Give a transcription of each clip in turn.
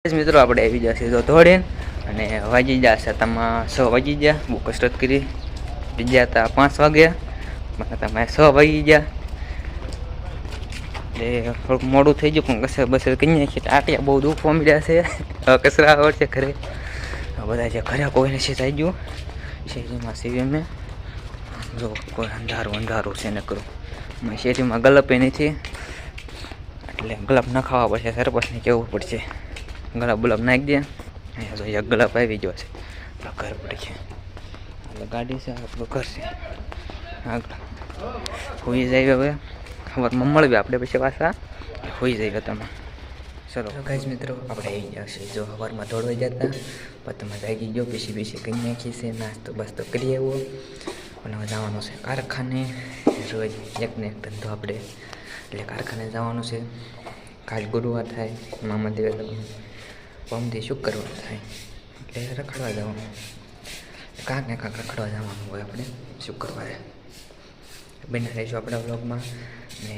મિત્રો આપણે આવી જશે તો દોડીને અને વાગી જશે તમે 6 વાગી ગયા. બહુ કસરત કરી બીજા હતા 5 વાગ્યા મને તમે 6 વાગી ગયા એટલે થોડુંક મોડું થઈ ગયું પણ કસર બસર કરી નાખી. આટિયા બહુ દુખવા મળ્યા છે. કસરા આવડશે ઘરે બધા જે ઘરે કોઈને છે થઈ ગયું શેરીમાં સીવી મેં જો કોઈ અંધારું છે ને કરું શેરીમાં ગલપે નથી એટલે ગલપ ન ખાવા પડશે. સરપંચને કહેવું પડશે ગળા બુલાબ નાખી દે. અહીંયા તો એક ગળાપ આવી ગયો છે ઘર પડશે એટલે ગાડી છે આપણું ઘર છે આગળ હોઈ જાય. હવે ખબરમાં મળવી આપણે પછી પાછા હોઈ જાય તમે. ચલો ગાઈસ મિત્રો આપણે આવી ગયા છે જો સવારમાં દોડવા જતા પણ તમે જાગી ગયો પીસી કરી નાખી છે. નાસ્તો બાસ્તો કરી આવ્યો અને હવે જવાનું છે કારખાને. રોજ એકને એક ધંધો આપણે એટલે કારખાને જવાનું છે. કાલ ગુરુવાર થાય મામા દેવે પમથી શુક્રવાર થાય એટલે રખડવા જવાનું કાંક ને કાંક રખડવા જવાનું હોય આપણે શુક્રવારે. બને રહીશું આપણા વ્લોગમાં ને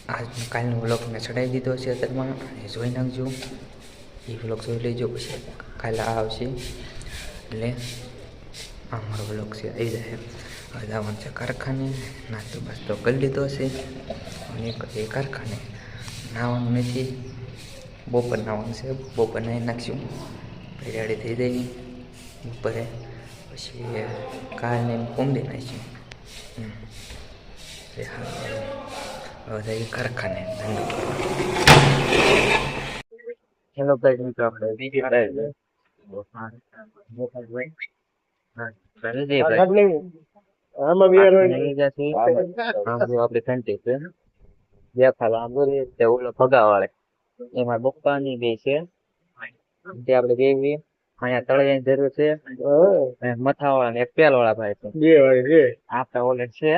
આજનો કાલનો વ્લોગ મેં ચડાવી દીધો છે અત્યારમાં એ જોઈ નાખજો. એ વ્લોગ જોઈ લેજો પછી કાલે આવશે એટલે આ મારો વ્લોગ છે આવી જાય. હવે જવાનું છે કારખાને. નાસ્તો બાસ્તો કરી લીધો છે અને એ કારખાને નાહવાનું નથી. બપોર નાહવાનું છે. બપોર નાહી નાખશું રેડી થઈ જાય બપોરે પછી કાલને ઊંઘી નાખીશું. હવે કારખાને હેલો ગાઈસ મિત્રો આપણે ભગાવાળે એમાં બપ્પાની બે છે જે આપણે બેવી અહીંયા તળિયાની જરૂર છે. મથાવાળા ને એક પેલ વાળા ભાઈ છે બે વાળી છે આપડા ઓલે છે.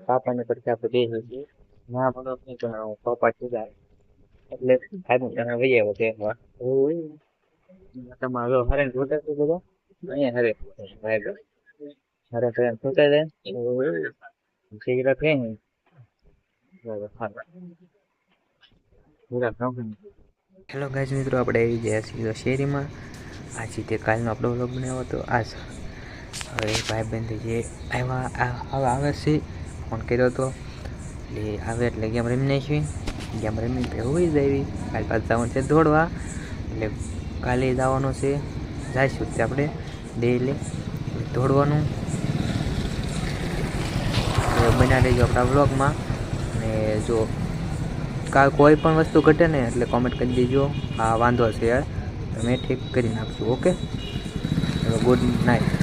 પાપાને પછી આપણે બેસી ના પપ્પા છે એટલે વૈયા છે તમારો હરે બધા અહીંયા હરે હરે છૂટાઈ જાય સિગરેટ થઈ ને હેલો ગાઈસ મિત્રો આપણે આવી ગયા છીએ શેરીમાં. આજે તે કાલનો આપણો વ્લોગ બનાવ્યો હતો આજ. હવે ભાઈબંધ જે આવે છે ફોન કર્યો હતો એટલે આવે એટલે ગેમ રમી નાખી. ગેમ રમી હોઈ જાય. કાલે પાછું જવાનું છે દોડવા એટલે કાલે જવાનું છે જઈશું તે આપણે ડેલી દોડવાનું. બના દેજો આપણા વ્લોગમાં ને જો કોઈ પણ વસ્તુ ઘટે ને એટલે કોમેન્ટ કરી દેજો. આ વાંધો છે યાર તમે ઠીક કરી નાખજો. Okay good night.